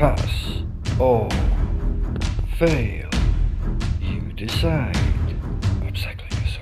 Pass or fail, you decide. Upcycling SOS.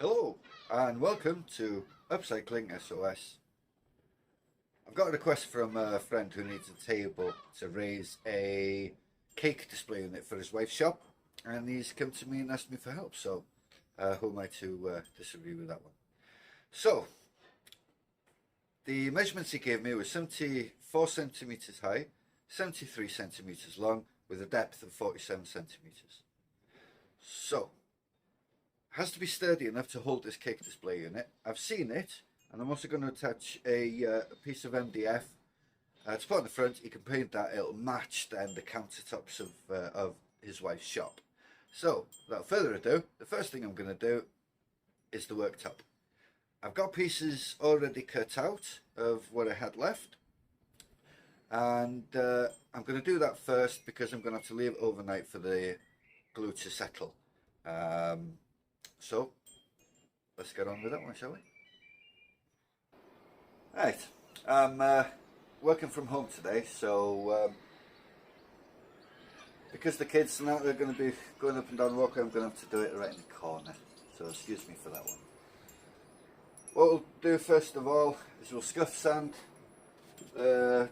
Hello and welcome to Upcycling SOS. I've got a request from a friend who needs a table to raise a cake display unit for his wife's shop, and he's come to me and asked me for help, so who am I to disagree with that one? So the measurements he gave me were 74 centimetres high, 73 centimetres long, with a depth of 47 centimetres. So it has to be sturdy enough to hold this cake display unit. I've seen it, and I'm also going to attach a piece of MDF to put on the front. He can paint that; it'll match then the countertops of his wife's shop. So without further ado, the first thing I'm going to do is the worktop. I've got pieces already cut out of what I had left, and I'm going to do that first because I'm going to have to leave it overnight for the glue to settle. So let's get on with that one, shall we? Right, I'm working from home today, so because the kids now are going to be going up and down the walkway, I'm going to have to do it right in the corner, so excuse me for that one. What we'll do first of all is we'll scuff sand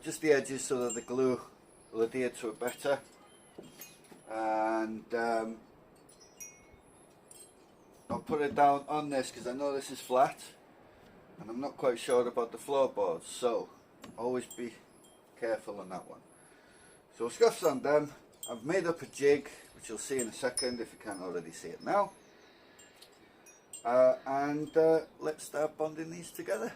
just the edges so that the glue will adhere to it better, and I'll put it down on this because I know this is flat and I'm not quite sure about the floorboards, so always be careful on that one. So we'll scuff sand them. I've made up a jig which you'll see in a second if you can't already see it now, and let's start bonding these together.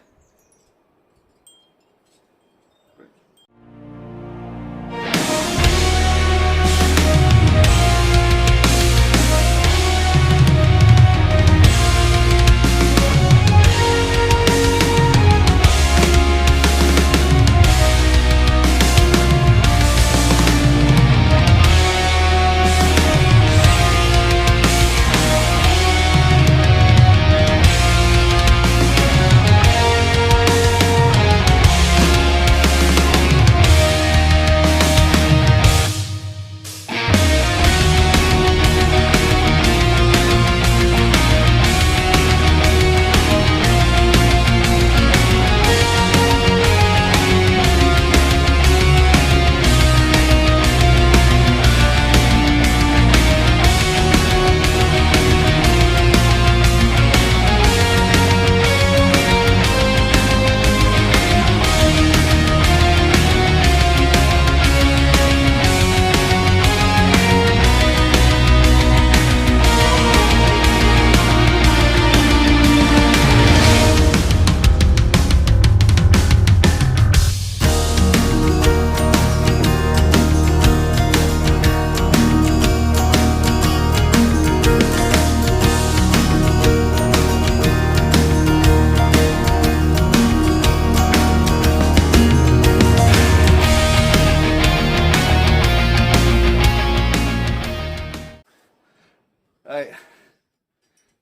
Right,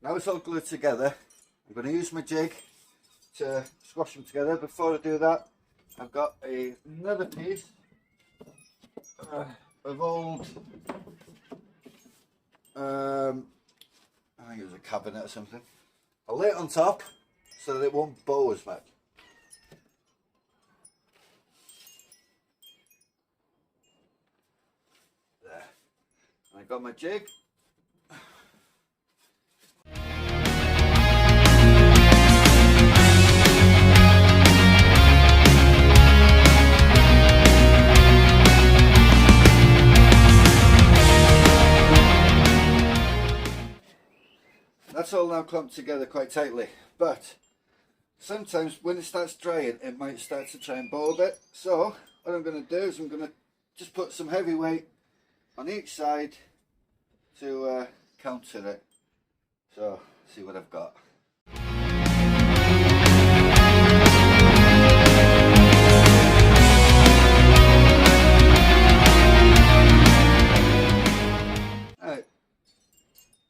now it's all glued together. I'm going to use my jig to squash them together. Before I do that, I've got another piece of old, I think it was a cabinet or something. I'll lay it on top so that it won't bow as much. There. And I got my jig. That's all now clumped together quite tightly, but sometimes when it starts drying it might start to try and bow a bit. So what I'm going to do is I'm going to just put some heavy weight on each side to counter it. So see what I've got.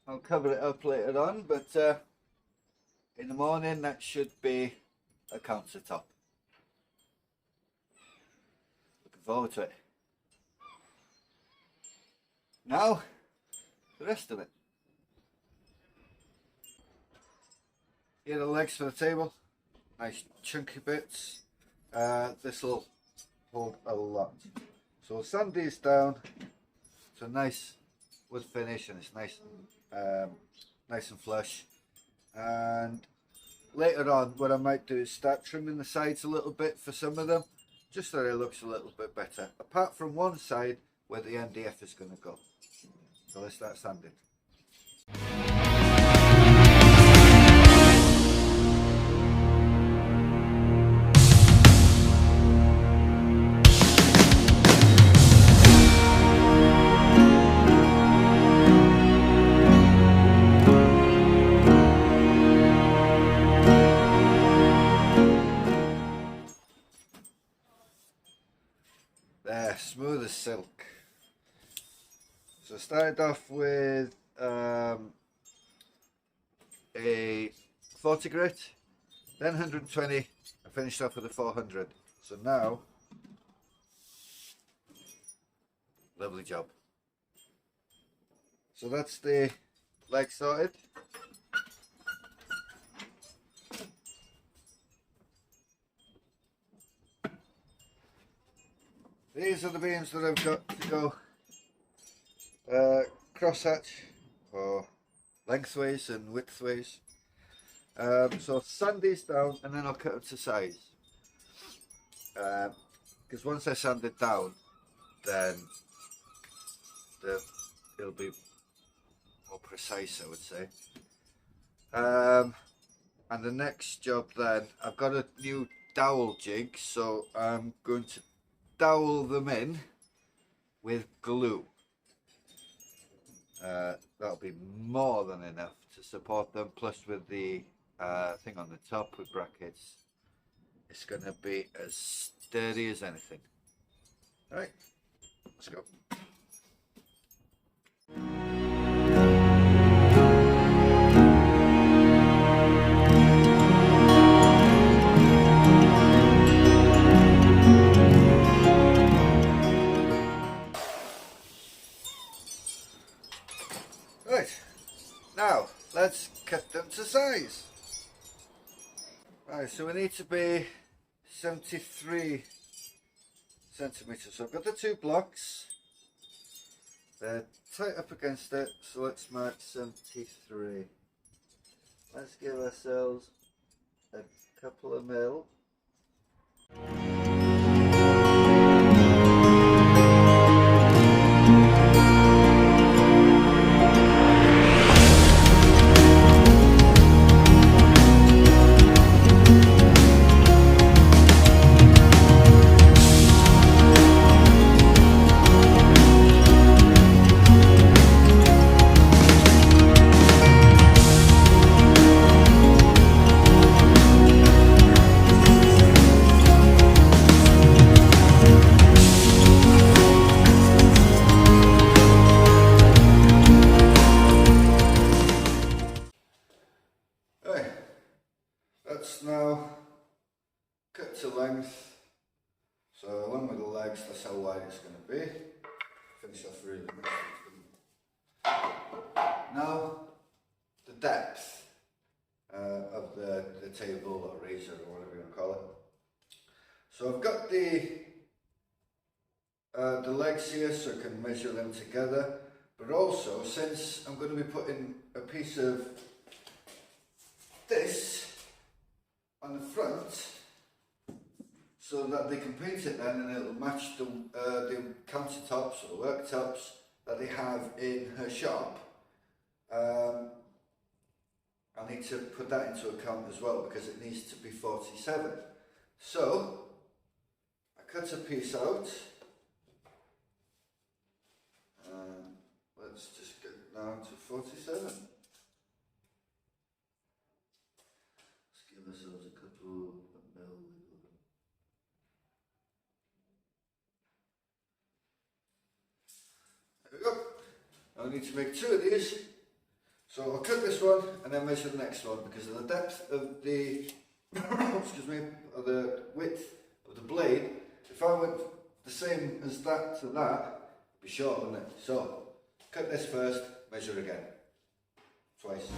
I'll cover it up later on, but in the morning that should be a countertop. Looking forward to it. Now, the rest of it. Here are the legs for the table. Nice chunky bits. This will hold a lot. So we'll sand these down to a nice wood finish, and it's nice, nice and flush. And later on, what I might do is start trimming the sides a little bit for some of them, just so it looks a little bit better. Apart from one side where the MDF is going to go. So let's start sanding. There, smooth as silk. So I started off with a 40 grit, then 120. I finished off with a 400. So now, lovely job. So that's the leg sorted. These are the beams that I've got to go crosshatch or lengthways and widthways. So I'll sand these down and then I'll cut them to size. Because once I sand it down, then it'll be more precise, I would say. And the next job then, I've got a new dowel jig, so I'm going to dowel them in with glue. That'll be more than enough to support them, plus with the thing on the top with brackets, it's going to be as sturdy as anything. Right, let's go. Right, now let's cut them to size. Right, so we need to be 73 centimeters. So I've got the two blocks, they're tight up against it, so let's mark 73. Let's give ourselves a couple of mil. That's now cut to length, so along with the legs, that's how wide it's going to be. Finish off really nice. Now the depth of the table or razor or whatever you want to call it. So I've got the legs here so I can measure them together, but also since I'm going to be putting a piece of this on the front so that they can paint it then and it'll match the countertops or the worktops that they have in her shop. I need to put that into account as well because it needs to be 47. So I cut a piece out. Let's just get down to 47. Let's give ourselves a couple of mil. There we go. I need to make two of these. So I'll cut this one and then measure the next one because of the depth of the excuse me, of the width of the blade. If I went the same that to that, be short, wouldn't it? So, cut this first, measure again. Twice.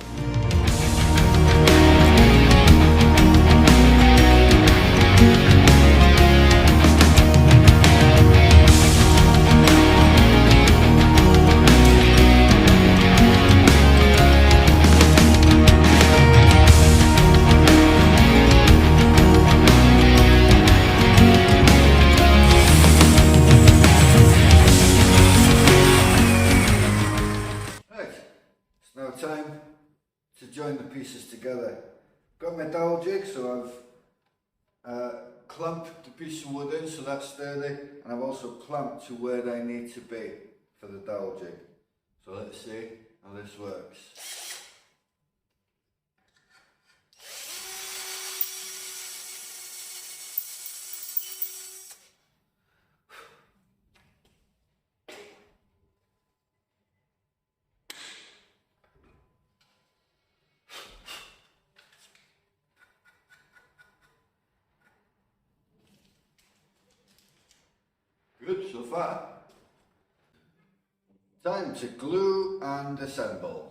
Now time to join the pieces together. Got my dowel jig, so I've clamped the piece of wood in so that's sturdy, and I've also clamped to where I need to be for the dowel jig. So let's see how this works. Good so far. Time to glue and assemble.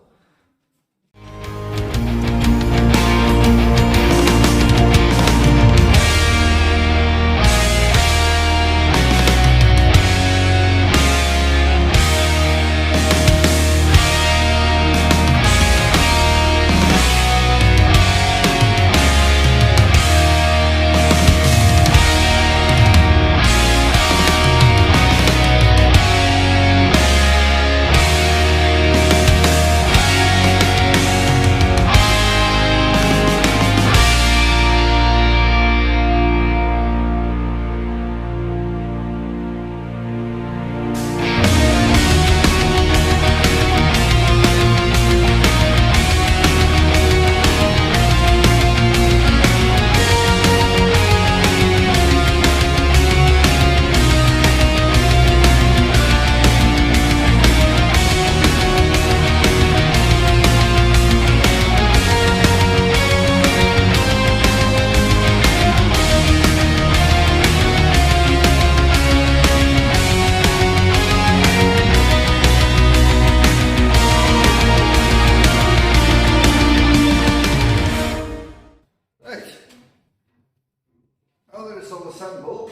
Assembled.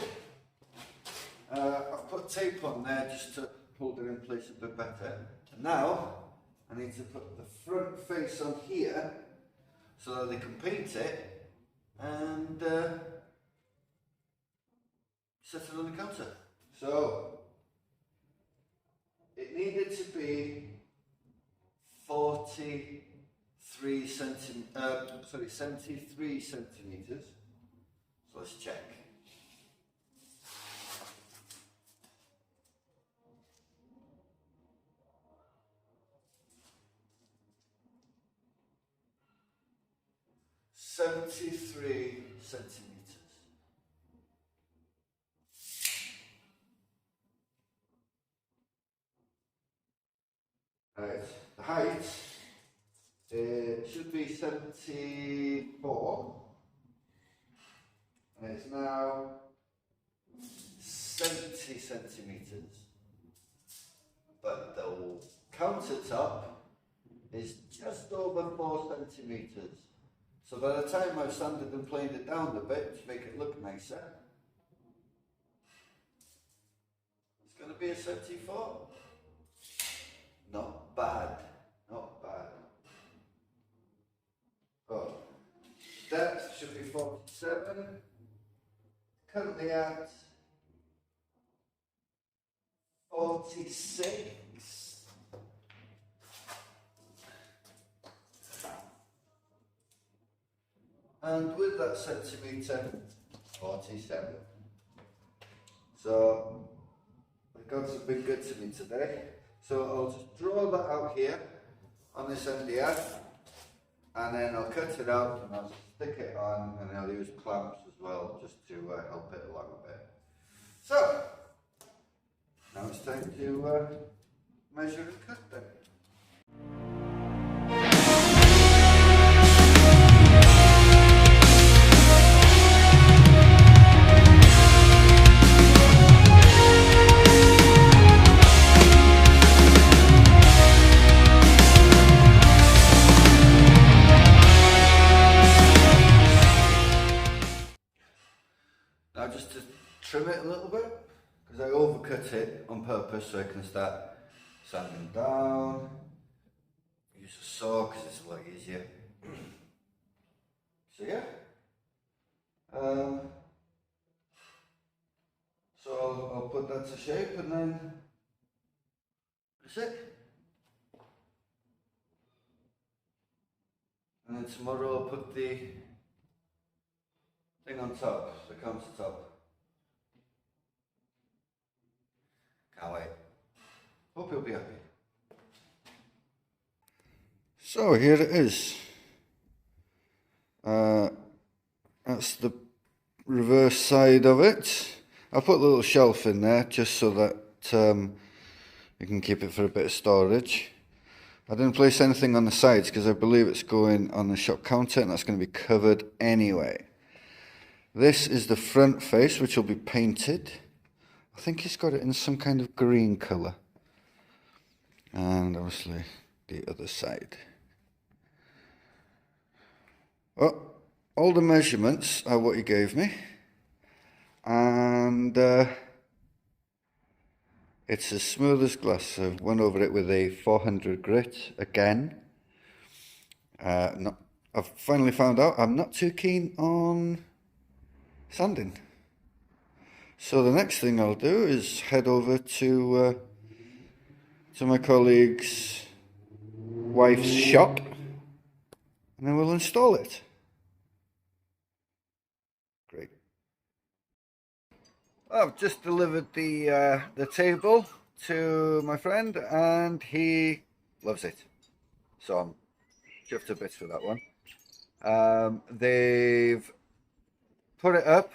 I've put tape on there just to hold it in place a bit better. And now I need to put the front face on here so that they can paint it and set it on the counter. So it needed to be 73 centimeters. So let's check. "73 centimeters. Right, the height should be 74, and it's now 70 centimeters. But the countertop is just over 4 centimeters. So by the time I've sanded and planed it down a bit to make it look nicer, it's going to be a 74. Not bad, not bad. Oh, depth should be 47. Currently at 46. And with that centimetre, 47. So, the gods have been good to me today. So I'll just draw that out here on this end here, and then I'll cut it out and I'll stick it on, and I'll use clamps as well just to help it along a bit. So, now it's time to measure and cut then. Now just to trim it a little bit, because I overcut it on purpose so I can start sanding down. Use a saw because it's a lot easier. So yeah. So I'll put that to shape and then that's it. And then tomorrow I'll put the thing on top, the countertop. Can't wait. Hope you'll be happy. So here it is. That's the reverse side of it. I put a little shelf in there just so that you can keep it for a bit of storage. I didn't place anything on the sides because I believe it's going on the shop counter and that's going to be covered anyway. This is the front face, which will be painted. I think he's got it in some kind of green colour. And obviously the other side. Well, all the measurements are what he gave me. And it's as smooth as glass. I went over it with a 400 grit again. I've finally found out I'm not too keen on sanding. So the next thing I'll do is head over to my colleague's wife's shop and then we'll install it. Great. I've just delivered the table to my friend and he loves it. So I'm chuffed to bits with that one. They've put it up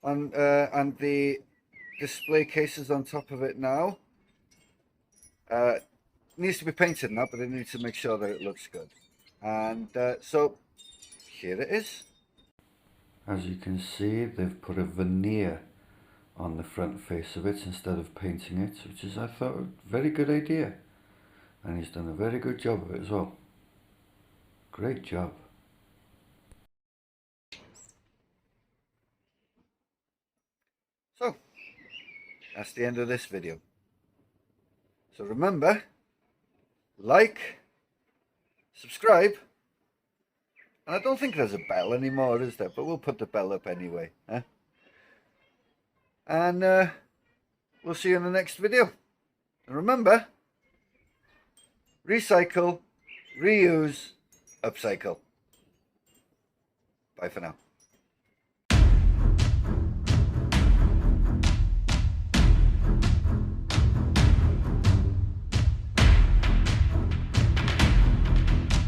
on and the display cases on top of it now. Needs to be painted now, but they need to make sure that it looks good. And so here it is. As you can see, they've put a veneer on the front face of it instead of painting it, which is, I thought, a very good idea. And he's done a very good job of it as well. Great job. So, that's the end of this video. So remember, like, subscribe, and I don't think there's a bell anymore, is there? But we'll put the bell up anyway. Huh? And we'll see you in the next video. And remember, recycle, reuse, upcycle. Bye for now.